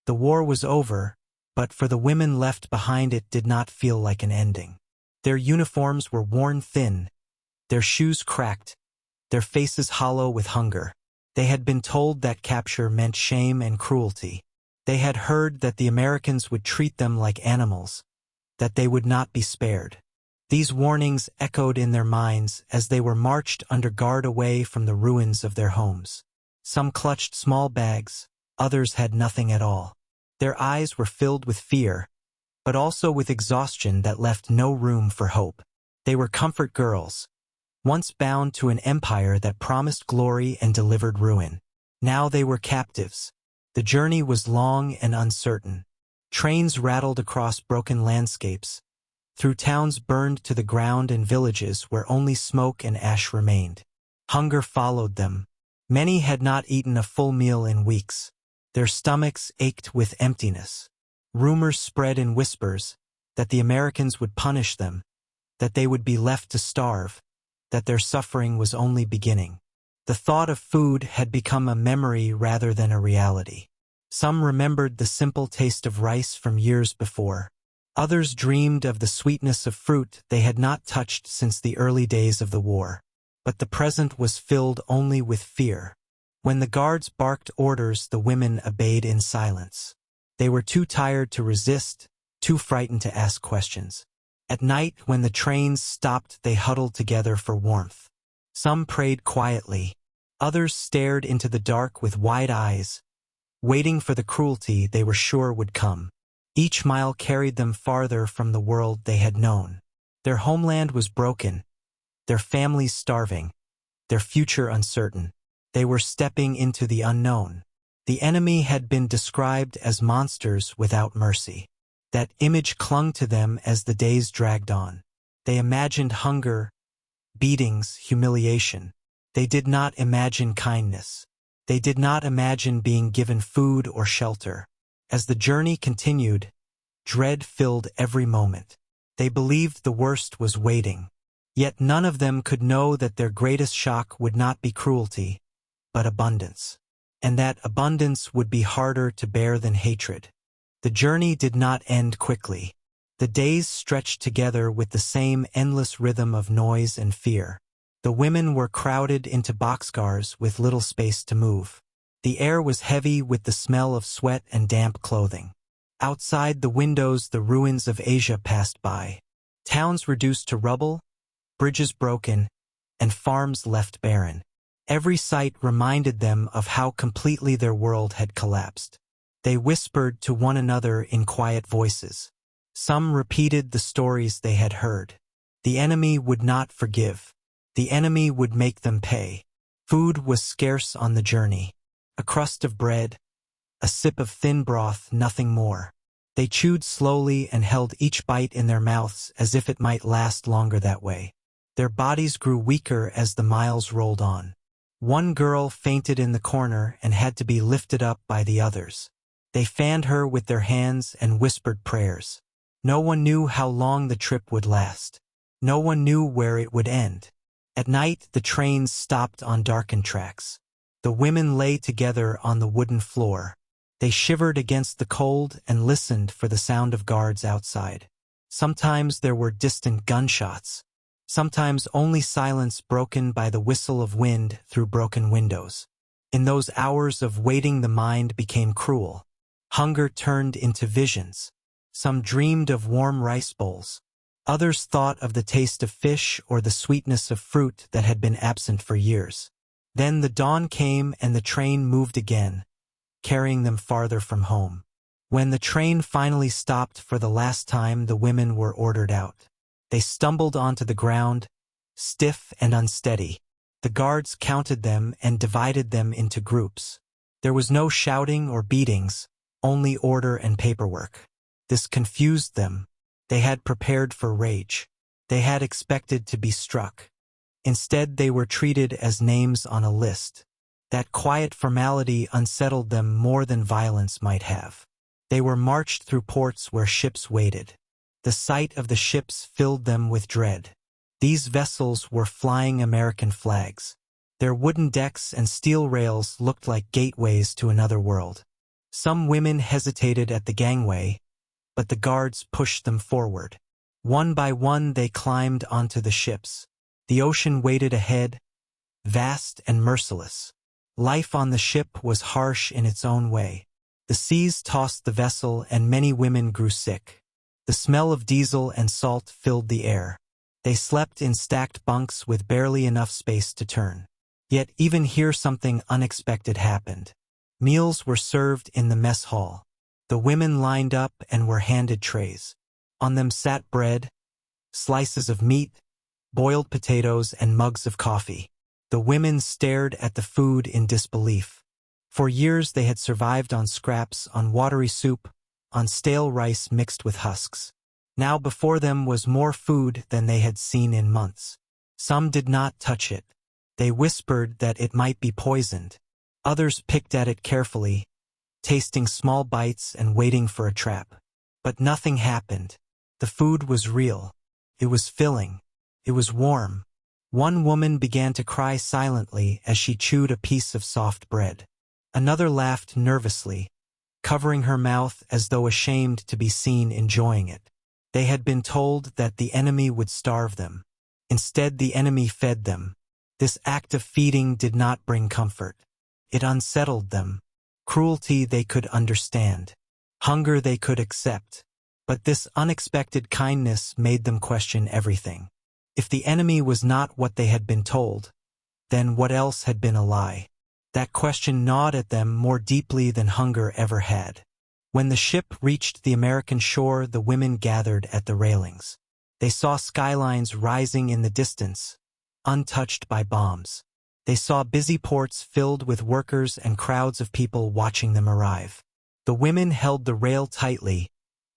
The war was over, but for the women left behind it did not feel like an ending. Their uniforms were worn thin, their shoes cracked, their faces hollow with hunger. They had been told that capture meant shame and cruelty. They had heard that the Americans would treat them like animals, that they would not be spared. These warnings echoed in their minds as they were marched under guard away from the ruins of their homes. Some clutched small bags, others had nothing at all. Their eyes were filled with fear, but also with exhaustion that left no room for hope. They were comfort girls, once bound to an empire that promised glory and delivered ruin. Now they were captives. The journey was long and uncertain. Trains rattled across broken landscapes, through towns burned to the ground and villages where only smoke and ash remained. Hunger followed them. Many had not eaten a full meal in weeks. Their stomachs ached with emptiness. Rumors spread in whispers that the Americans would punish them, that they would be left to starve, that their suffering was only beginning. The thought of food had become a memory rather than a reality. Some remembered the simple taste of rice from years before. Others dreamed of the sweetness of fruit they had not touched since the early days of the war. But the present was filled only with fear. When the guards barked orders, the women obeyed in silence. They were too tired to resist, too frightened to ask questions. At night, when the trains stopped, they huddled together for warmth. Some prayed quietly. Others stared into the dark with wide eyes, waiting for the cruelty they were sure would come. Each mile carried them farther from the world they had known. Their homeland was broken, their families starving, their future uncertain. They were stepping into the unknown. The enemy had been described as monsters without mercy. That image clung to them as the days dragged on. They imagined hunger, beatings, humiliation. They did not imagine kindness. They did not imagine being given food or shelter. As the journey continued, dread filled every moment. They believed the worst was waiting. Yet none of them could know that their greatest shock would not be cruelty, but abundance. And that abundance would be harder to bear than hatred. The journey did not end quickly. The days stretched together with the same endless rhythm of noise and fear. The women were crowded into boxcars with little space to move. The air was heavy with the smell of sweat and damp clothing. Outside the windows, the ruins of Asia passed by. Towns reduced to rubble, bridges broken, and farms left barren. Every sight reminded them of how completely their world had collapsed. They whispered to one another in quiet voices. Some repeated the stories they had heard. The enemy would not forgive. The enemy would make them pay. Food was scarce on the journey. A crust of bread, a sip of thin broth, nothing more. They chewed slowly and held each bite in their mouths as if it might last longer that way. Their bodies grew weaker as the miles rolled on. One girl fainted in the corner and had to be lifted up by the others. They fanned her with their hands and whispered prayers. No one knew how long the trip would last. No one knew where it would end. At night, the trains stopped on darkened tracks. The women lay together on the wooden floor. They shivered against the cold and listened for the sound of guards outside. Sometimes there were distant gunshots. Sometimes only silence broken by the whistle of wind through broken windows. In those hours of waiting, the mind became cruel. Hunger turned into visions. Some dreamed of warm rice bowls. Others thought of the taste of fish or the sweetness of fruit that had been absent for years. Then the dawn came and the train moved again, carrying them farther from home. When the train finally stopped for the last time, the women were ordered out. They stumbled onto the ground, stiff and unsteady. The guards counted them and divided them into groups. There was no shouting or beatings, only order and paperwork. This confused them. They had prepared for rage. They had expected to be struck. Instead, they were treated as names on a list. That quiet formality unsettled them more than violence might have. They were marched through ports where ships waited. The sight of the ships filled them with dread. These vessels were flying American flags. Their wooden decks and steel rails looked like gateways to another world. Some women hesitated at the gangway, but the guards pushed them forward. One by one they climbed onto the ships. The ocean waited ahead, vast and merciless. Life on the ship was harsh in its own way. The seas tossed the vessel and many women grew sick. The smell of diesel and salt filled the air. They slept in stacked bunks with barely enough space to turn. Yet even here something unexpected happened. Meals were served in the mess hall. The women lined up and were handed trays. On them sat bread, slices of meat, boiled potatoes, and mugs of coffee. The women stared at the food in disbelief. For years they had survived on scraps, on watery soup, on stale rice mixed with husks. Now before them was more food than they had seen in months. Some did not touch it. They whispered that it might be poisoned. Others picked at it carefully, tasting small bites and waiting for a trap. But nothing happened. The food was real. It was filling. It was warm. One woman began to cry silently as she chewed a piece of soft bread. Another laughed nervously, covering her mouth as though ashamed to be seen enjoying it. They had been told that the enemy would starve them. Instead, the enemy fed them. This act of feeding did not bring comfort. It unsettled them. Cruelty they could understand. Hunger they could accept. But this unexpected kindness made them question everything. If the enemy was not what they had been told, then what else had been a lie? That question gnawed at them more deeply than hunger ever had. When the ship reached the American shore, the women gathered at the railings. They saw skylines rising in the distance, untouched by bombs. They saw busy ports filled with workers and crowds of people watching them arrive. The women held the rail tightly,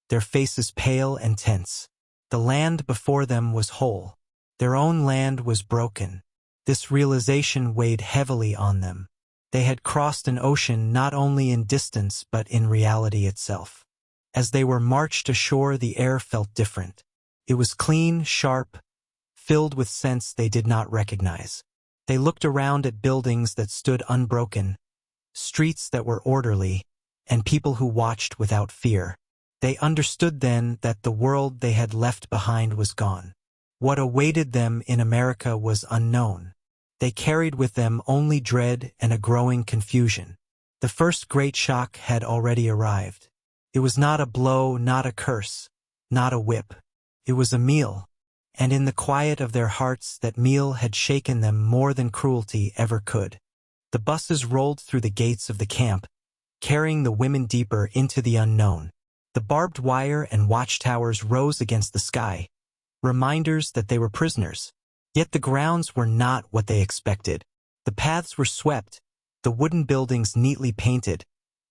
their faces pale and tense. The land before them was whole. Their own land was broken. This realization weighed heavily on them. They had crossed an ocean not only in distance but in reality itself. As they were marched ashore, the air felt different. It was clean, sharp, filled with scents they did not recognize. They looked around at buildings that stood unbroken, streets that were orderly, and people who watched without fear. They understood then that the world they had left behind was gone. What awaited them in America was unknown. They carried with them only dread and a growing confusion. The first great shock had already arrived. It was not a blow, not a curse, not a whip. It was a meal, and in the quiet of their hearts that meal had shaken them more than cruelty ever could. The buses rolled through the gates of the camp, carrying the women deeper into the unknown. The barbed wire and watchtowers rose against the sky, reminders that they were prisoners. Yet the grounds were not what they expected. The paths were swept, the wooden buildings neatly painted,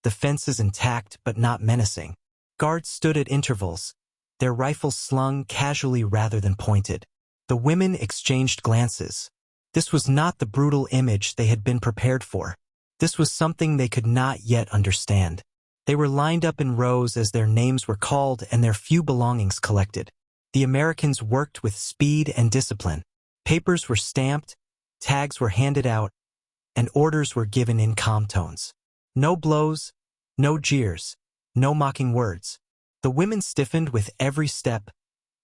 the fences intact but not menacing. Guards stood at intervals, their rifles slung casually rather than pointed. The women exchanged glances. This was not the brutal image they had been prepared for. This was something they could not yet understand. They were lined up in rows as their names were called and their few belongings collected. The Americans worked with speed and discipline. Papers were stamped, tags were handed out, and orders were given in calm tones. No blows, no jeers, no mocking words. The women stiffened with every step,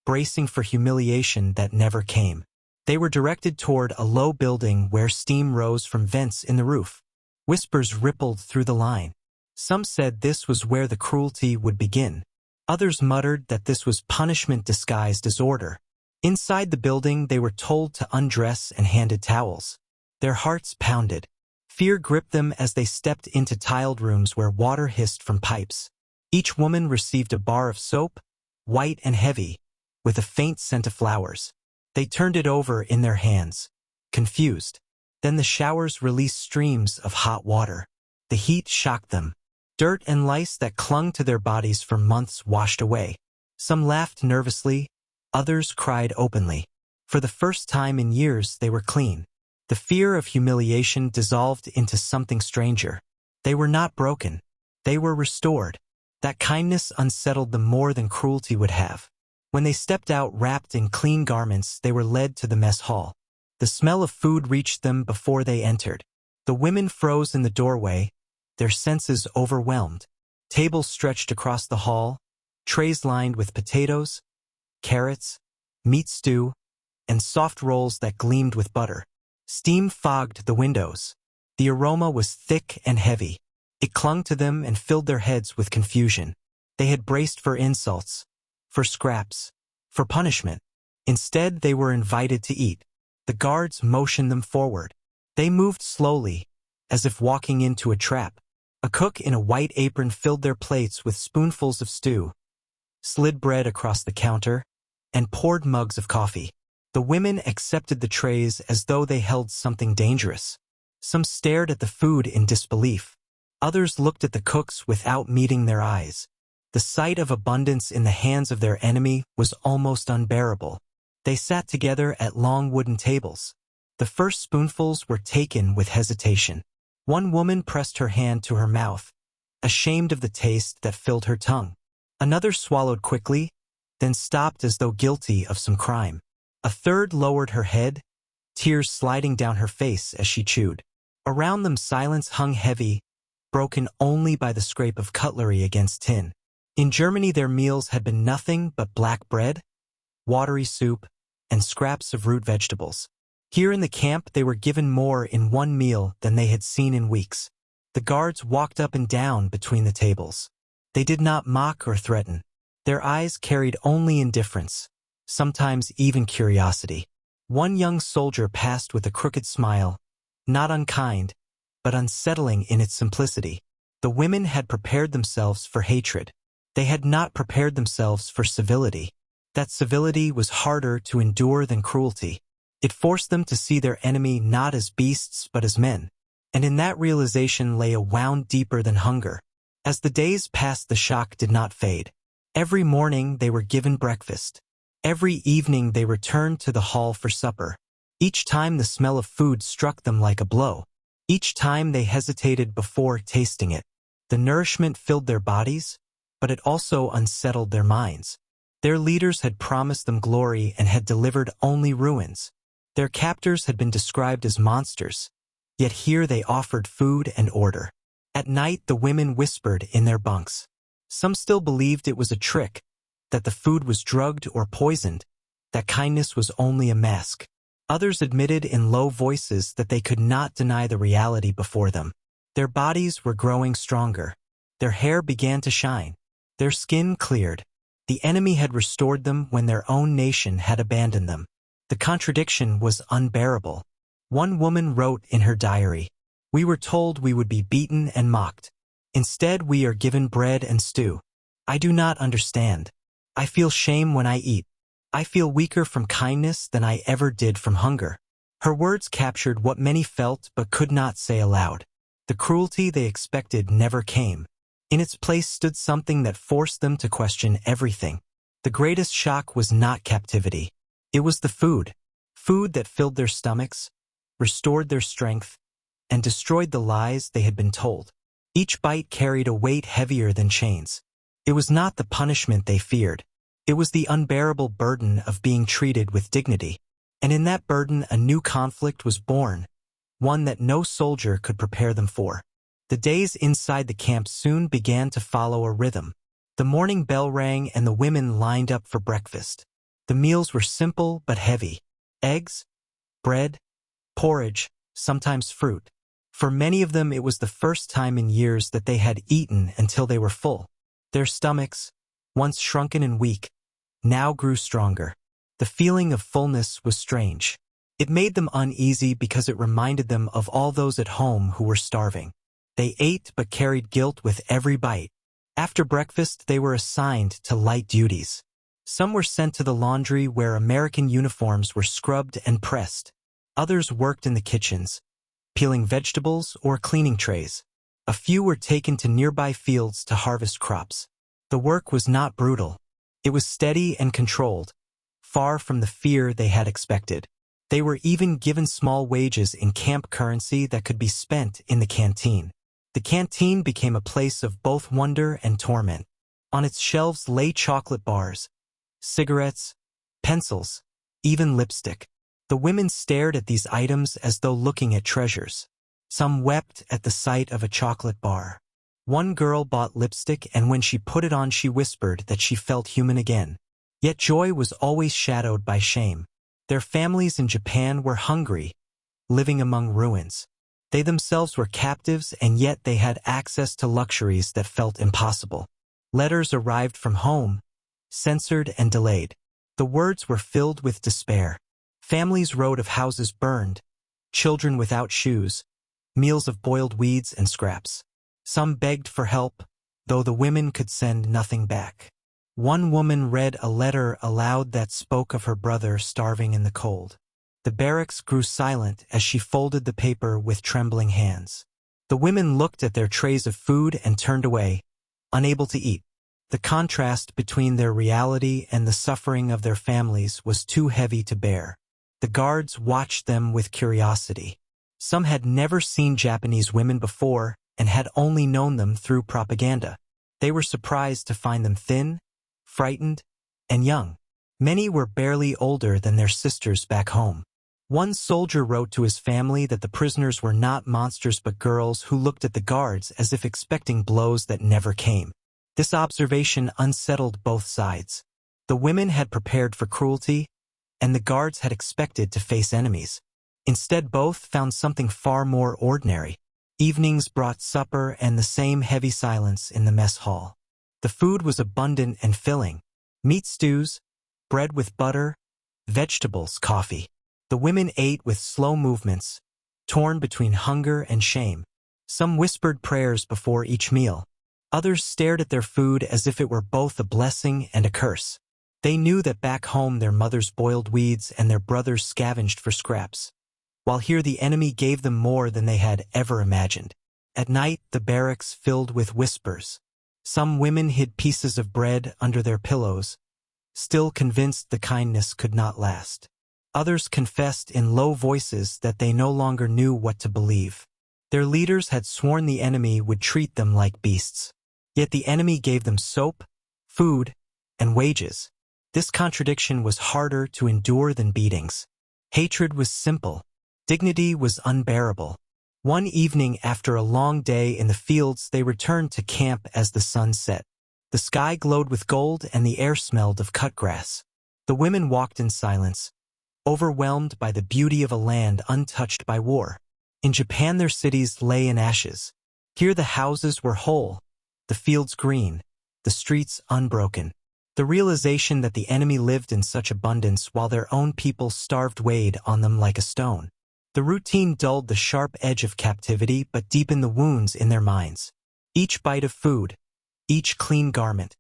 bracing for humiliation that never came. They were directed toward a low building where steam rose from vents in the roof. Whispers rippled through the line. Some said this was where the cruelty would begin. Others muttered that this was punishment disguised as order. Inside the building, they were told to undress and handed towels. Their hearts pounded. Fear gripped them as they stepped into tiled rooms where water hissed from pipes. Each woman received a bar of soap, white and heavy, with a faint scent of flowers. They turned it over in their hands, confused. Then the showers released streams of hot water. The heat shocked them. Dirt and lice that clung to their bodies for months washed away. Some laughed nervously, others cried openly. For the first time in years, they were clean. The fear of humiliation dissolved into something stranger. They were not broken. They were restored. That kindness unsettled them more than cruelty would have. When they stepped out wrapped in clean garments, they were led to the mess hall. The smell of food reached them before they entered. The women froze in the doorway, their senses overwhelmed. Tables stretched across the hall, trays lined with potatoes, carrots, meat stew, and soft rolls that gleamed with butter. Steam fogged the windows. The aroma was thick and heavy. It clung to them and filled their heads with confusion. They had braced for insults, for scraps, for punishment. Instead, they were invited to eat. The guards motioned them forward. They moved slowly, as if walking into a trap. A cook in a white apron filled their plates with spoonfuls of stew, slid bread across the counter, and poured mugs of coffee. The women accepted the trays as though they held something dangerous. Some stared at the food in disbelief. Others looked at the cooks without meeting their eyes. The sight of abundance in the hands of their enemy was almost unbearable. They sat together at long wooden tables. The first spoonfuls were taken with hesitation. One woman pressed her hand to her mouth, ashamed of the taste that filled her tongue. Another swallowed quickly, then stopped as though guilty of some crime. A third lowered her head, tears sliding down her face as she chewed. Around them silence hung heavy, broken only by the scrape of cutlery against tin. In Germany their meals had been nothing but black bread, watery soup, and scraps of root vegetables. Here in the camp they were given more in one meal than they had seen in weeks. The guards walked up and down between the tables. They did not mock or threaten. Their eyes carried only indifference, sometimes even curiosity. One young soldier passed with a crooked smile, not unkind, but unsettling in its simplicity. The women had prepared themselves for hatred. They had not prepared themselves for civility. That civility was harder to endure than cruelty. It forced them to see their enemy not as beasts but as men. And in that realization lay a wound deeper than hunger. As the days passed, the shock did not fade. Every morning they were given breakfast. Every evening they returned to the hall for supper. Each time the smell of food struck them like a blow. Each time they hesitated before tasting it. The nourishment filled their bodies, but it also unsettled their minds. Their leaders had promised them glory and had delivered only ruins. Their captors had been described as monsters, yet here they offered food and order. At night the women whispered in their bunks. Some still believed it was a trick, that the food was drugged or poisoned, that kindness was only a mask. Others admitted in low voices that they could not deny the reality before them. Their bodies were growing stronger. Their hair began to shine. Their skin cleared. The enemy had restored them when their own nation had abandoned them. The contradiction was unbearable. One woman wrote in her diary, "We were told we would be beaten and mocked. Instead, we are given bread and stew. I do not understand. I feel shame when I eat. I feel weaker from kindness than I ever did from hunger." Her words captured what many felt but could not say aloud. The cruelty they expected never came. In its place stood something that forced them to question everything. The greatest shock was not captivity. It was the food. Food that filled their stomachs, restored their strength, and destroyed the lies they had been told. Each bite carried a weight heavier than chains. It was not the punishment they feared. It was the unbearable burden of being treated with dignity. And in that burden a new conflict was born, one that no soldier could prepare them for. The days inside the camp soon began to follow a rhythm. The morning bell rang and the women lined up for breakfast. The meals were simple but heavy. Eggs, bread, porridge, sometimes fruit. For many of them it was the first time in years that they had eaten until they were full. Their stomachs, once shrunken and weak, now grew stronger. The feeling of fullness was strange. It made them uneasy because it reminded them of all those at home who were starving. They ate but carried guilt with every bite. After breakfast they were assigned to light duties. Some were sent to the laundry where American uniforms were scrubbed and pressed. Others worked in the kitchens, peeling vegetables or cleaning trays. A few were taken to nearby fields to harvest crops. The work was not brutal. It was steady and controlled, far from the fear they had expected. They were even given small wages in camp currency that could be spent in the canteen. The canteen became a place of both wonder and torment. On its shelves lay chocolate bars, cigarettes, pencils, even lipstick. The women stared at these items as though looking at treasures. Some wept at the sight of a chocolate bar. One girl bought lipstick, and when she put it on she whispered that she felt human again. Yet joy was always shadowed by shame. Their families in Japan were hungry, living among ruins. They themselves were captives, and yet they had access to luxuries that felt impossible. Letters arrived from home, censored and delayed. The words were filled with despair. Families wrote of houses burned, children without shoes, meals of boiled weeds and scraps. Some begged for help, though the women could send nothing back. One woman read a letter aloud that spoke of her brother starving in the cold. The barracks grew silent as she folded the paper with trembling hands. The women looked at their trays of food and turned away, unable to eat. The contrast between their reality and the suffering of their families was too heavy to bear. The guards watched them with curiosity. Some had never seen Japanese women before and had only known them through propaganda. They were surprised to find them thin, frightened, and young. Many were barely older than their sisters back home. One soldier wrote to his family that the prisoners were not monsters but girls who looked at the guards as if expecting blows that never came. This observation unsettled both sides. The women had prepared for cruelty, and the guards had expected to face enemies. Instead, both found something far more ordinary. Evenings brought supper and the same heavy silence in the mess hall. The food was abundant and filling. Meat stews, bread with butter, vegetables, coffee. The women ate with slow movements, torn between hunger and shame. Some whispered prayers before each meal. Others stared at their food as if it were both a blessing and a curse. They knew that back home their mothers boiled weeds and their brothers scavenged for scraps, while here the enemy gave them more than they had ever imagined. At night, the barracks filled with whispers. Some women hid pieces of bread under their pillows, still convinced the kindness could not last. Others confessed in low voices that they no longer knew what to believe. Their leaders had sworn the enemy would treat them like beasts. Yet the enemy gave them soap, food, and wages. This contradiction was harder to endure than beatings. Hatred was simple. Dignity was unbearable. One evening after a long day in the fields, they returned to camp as the sun set. The sky glowed with gold and the air smelled of cut grass. The women walked in silence, overwhelmed by the beauty of a land untouched by war. In Japan their cities lay in ashes. Here the houses were whole, the fields green, the streets unbroken. The realization that the enemy lived in such abundance while their own people starved weighed on them like a stone. The routine dulled the sharp edge of captivity but deepened the wounds in their minds. Each bite of food, each clean garment,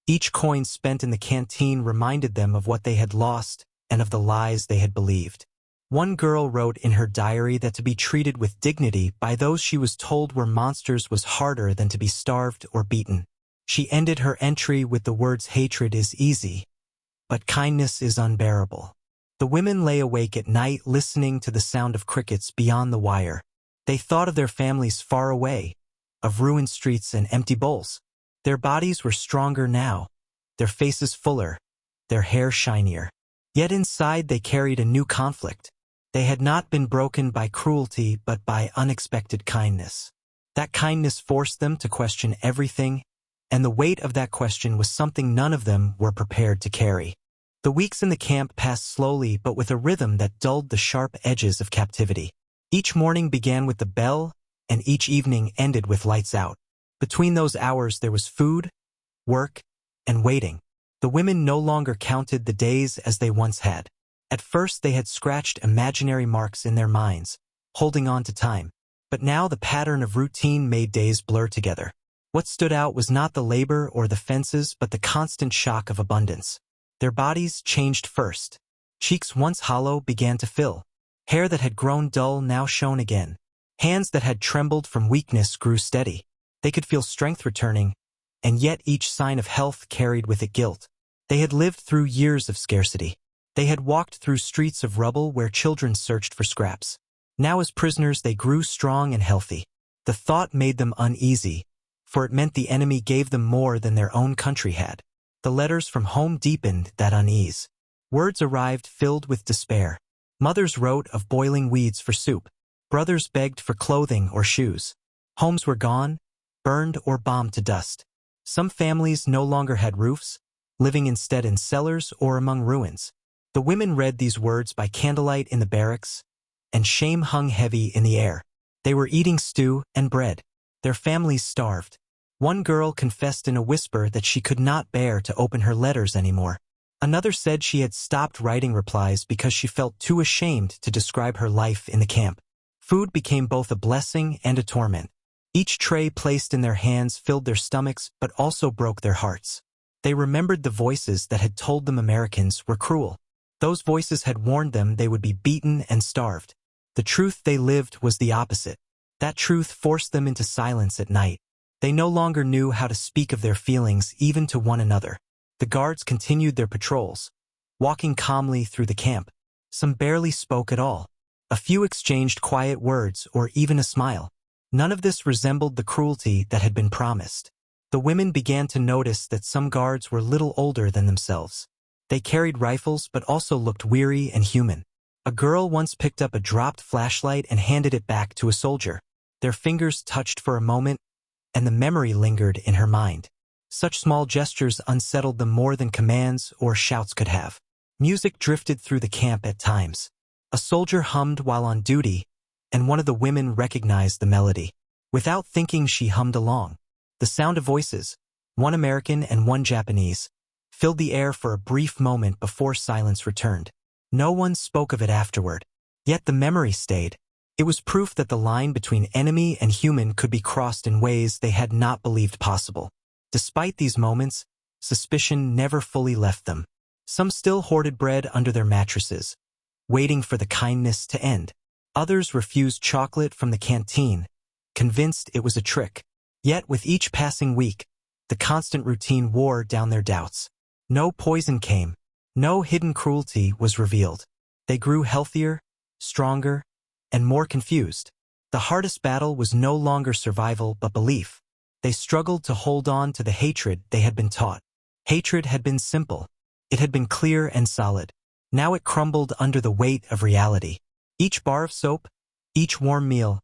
each coin spent in the canteen reminded them of what they had lost and of the lies they had believed. One girl wrote in her diary that to be treated with dignity by those she was told were monsters was harder than to be starved or beaten. She ended her entry with the words, "Hatred is easy, but kindness is unbearable." The women lay awake at night listening to the sound of crickets beyond the wire. They thought of their families far away, of ruined streets and empty bowls. Their bodies were stronger now, their faces fuller, their hair shinier. Yet inside they carried a new conflict. They had not been broken by cruelty but by unexpected kindness. That kindness forced them to question everything, and the weight of that question was something none of them were prepared to carry. The weeks in the camp passed slowly but with a rhythm that dulled the sharp edges of captivity. Each morning began with the bell, and each evening ended with lights out. Between those hours there was food, work, and waiting. The women no longer counted the days as they once had. At first they had scratched imaginary marks in their minds, holding on to time. But now the pattern of routine made days blur together. What stood out was not the labor or the fences but the constant shock of abundance. Their bodies changed first. Cheeks once hollow began to fill. Hair that had grown dull now shone again. Hands that had trembled from weakness grew steady. They could feel strength returning, and yet each sign of health carried with it guilt. They had lived through years of scarcity. They had walked through streets of rubble where children searched for scraps. Now as prisoners they grew strong and healthy. The thought made them uneasy, for it meant the enemy gave them more than their own country had. The letters from home deepened that unease. Words arrived filled with despair. Mothers wrote of boiling weeds for soup. Brothers begged for clothing or shoes. Homes were gone, burned or bombed to dust. Some families no longer had roofs, living instead in cellars or among ruins. The women read these words by candlelight in the barracks, and shame hung heavy in the air. They were eating stew and bread. Their families starved. One girl confessed in a whisper that she could not bear to open her letters anymore. Another said she had stopped writing replies because she felt too ashamed to describe her life in the camp. Food became both a blessing and a torment. Each tray placed in their hands filled their stomachs but also broke their hearts. They remembered the voices that had told them Americans were cruel. Those voices had warned them they would be beaten and starved. The truth they lived was the opposite. That truth forced them into silence at night. They no longer knew how to speak of their feelings even to one another. The guards continued their patrols, walking calmly through the camp. Some barely spoke at all. A few exchanged quiet words or even a smile. None of this resembled the cruelty that had been promised. The women began to notice that some guards were little older than themselves. They carried rifles but also looked weary and human. A girl once picked up a dropped flashlight and handed it back to a soldier. Their fingers touched for a moment, and the memory lingered in her mind. Such small gestures unsettled them more than commands or shouts could have. Music drifted through the camp at times. A soldier hummed while on duty, and one of the women recognized the melody. Without thinking, she hummed along. The sound of voices, one American and one Japanese, filled the air for a brief moment before silence returned. No one spoke of it afterward. Yet the memory stayed. It was proof that the line between enemy and human could be crossed in ways they had not believed possible. Despite these moments, suspicion never fully left them. Some still hoarded bread under their mattresses, waiting for the kindness to end. Others refused chocolate from the canteen, convinced it was a trick. Yet with each passing week, the constant routine wore down their doubts. No poison came. No hidden cruelty was revealed. They grew healthier, stronger, and more confused. The hardest battle was no longer survival but belief. They struggled to hold on to the hatred they had been taught. Hatred had been simple. It had been clear and solid. Now it crumbled under the weight of reality. Each bar of soap, each warm meal,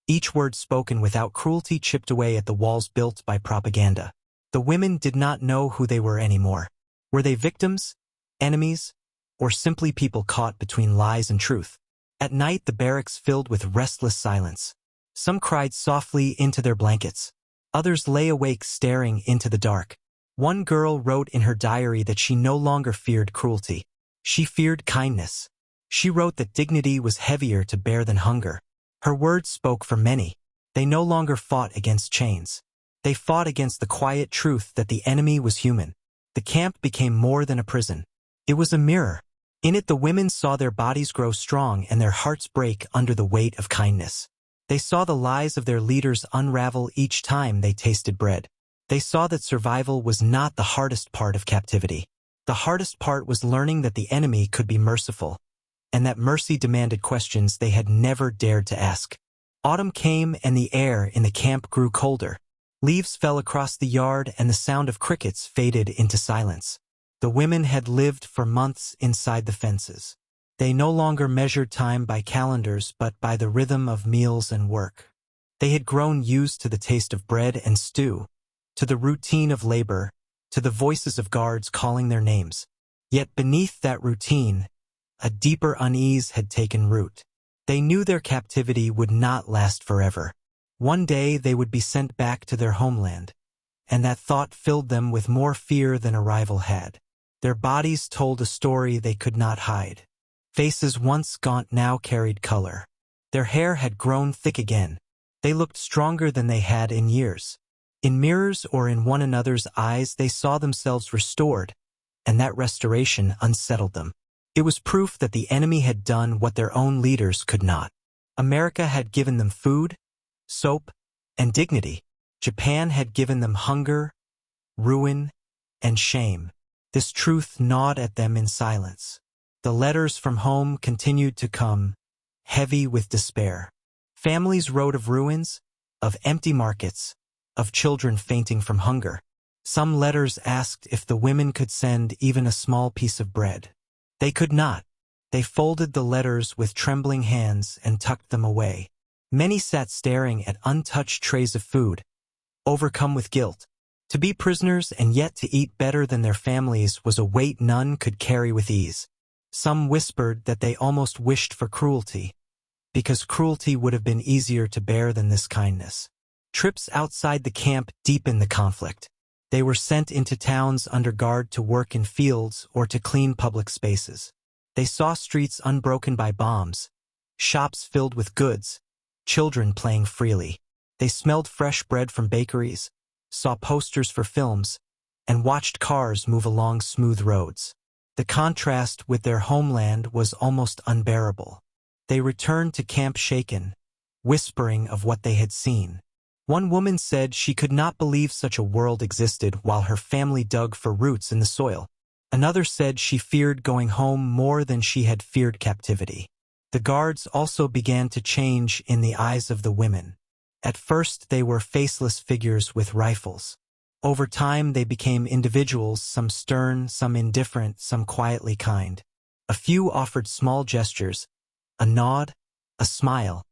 each word spoken without cruelty chipped away at the walls built by propaganda. The women did not know who they were anymore. Were they victims, enemies, or simply people caught between lies and truth? At night, the barracks filled with restless silence. Some cried softly into their blankets. Others lay awake staring into the dark. One girl wrote in her diary that she no longer feared cruelty. She feared kindness. She wrote that dignity was heavier to bear than hunger. Her words spoke for many. They no longer fought against chains. They fought against the quiet truth that the enemy was human. The camp became more than a prison. It was a mirror. In it, the women saw their bodies grow strong and their hearts break under the weight of kindness. They saw the lies of their leaders unravel each time they tasted bread. They saw that survival was not the hardest part of captivity. The hardest part was learning that the enemy could be merciful, and that mercy demanded questions they had never dared to ask. Autumn came and the air in the camp grew colder. Leaves fell across the yard and the sound of crickets faded into silence. The women had lived for months inside the fences. They no longer measured time by calendars but by the rhythm of meals and work. They had grown used to the taste of bread and stew, to the routine of labor, to the voices of guards calling their names. Yet beneath that routine, a deeper unease had taken root. They knew their captivity would not last forever. One day they would be sent back to their homeland, and that thought filled them with more fear than arrival had. Their bodies told a story they could not hide. Faces once gaunt now carried color. Their hair had grown thick again. They looked stronger than they had in years. In mirrors or in one another's eyes they saw themselves restored, and that restoration unsettled them. It was proof that the enemy had done what their own leaders could not. America had given them food, soap, and dignity. Japan had given them hunger, ruin, and shame. This truth gnawed at them in silence. The letters from home continued to come, heavy with despair. Families wrote of ruins, of empty markets, of children fainting from hunger. Some letters asked if the women could send even a small piece of bread. They could not. They folded the letters with trembling hands and tucked them away. Many sat staring at untouched trays of food, overcome with guilt. To be prisoners and yet to eat better than their families was a weight none could carry with ease. Some whispered that they almost wished for cruelty, because cruelty would have been easier to bear than this kindness. Trips outside the camp deepened the conflict. They were sent into towns under guard to work in fields or to clean public spaces. They saw streets unbroken by bombs, shops filled with goods, children playing freely. They smelled fresh bread from bakeries, saw posters for films, and watched cars move along smooth roads. The contrast with their homeland was almost unbearable. They returned to camp shaken, whispering of what they had seen. One woman said she could not believe such a world existed while her family dug for roots in the soil. Another said she feared going home more than she had feared captivity. The guards also began to change in the eyes of the women. At first they were faceless figures with rifles. Over time they became individuals, some stern, some indifferent, some quietly kind. A few offered small gestures, a nod, a smile.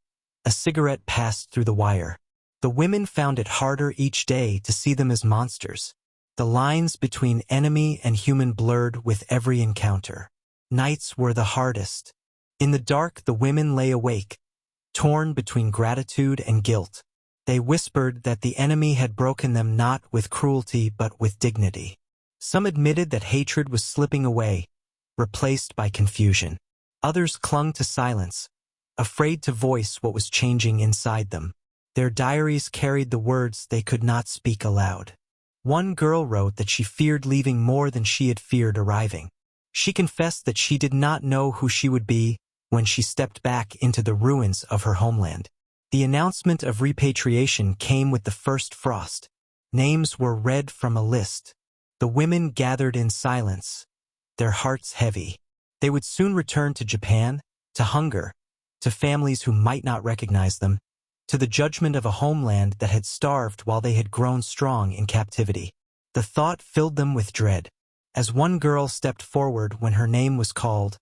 A cigarette passed through the wire. The women found it harder each day to see them as monsters. The lines between enemy and human blurred with every encounter. Nights were the hardest. In the dark the women lay awake, torn between gratitude and guilt. They whispered that the enemy had broken them not with cruelty but with dignity. Some admitted that hatred was slipping away, replaced by confusion. Others clung to silence, afraid to voice what was changing inside them. Their diaries carried the words they could not speak aloud. One girl wrote that she feared leaving more than she had feared arriving. She confessed that she did not know who she would be when she stepped back into the ruins of her homeland. The announcement of repatriation came with the first frost. Names were read from a list. The women gathered in silence, their hearts heavy. They would soon return to Japan, to hunger, to families who might not recognize them, to the judgment of a homeland that had starved while they had grown strong in captivity. The thought filled them with dread. As one girl stepped forward when her name was called,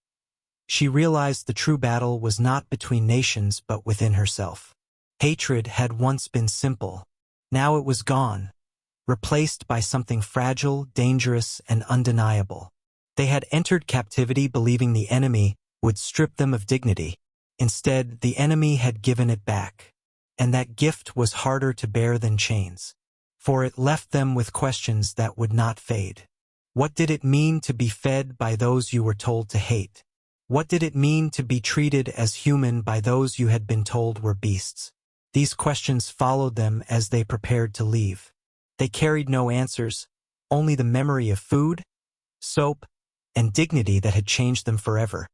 she realized the true battle was not between nations but within herself. Hatred had once been simple. Now it was gone, replaced by something fragile, dangerous, and undeniable. They had entered captivity believing the enemy would strip them of dignity. Instead, the enemy had given it back. And that gift was harder to bear than chains, for it left them with questions that would not fade. What did it mean to be fed by those you were told to hate? What did it mean to be treated as human by those you had been told were beasts? These questions followed them as they prepared to leave. They carried no answers, only the memory of food, soap, and dignity that had changed them forever.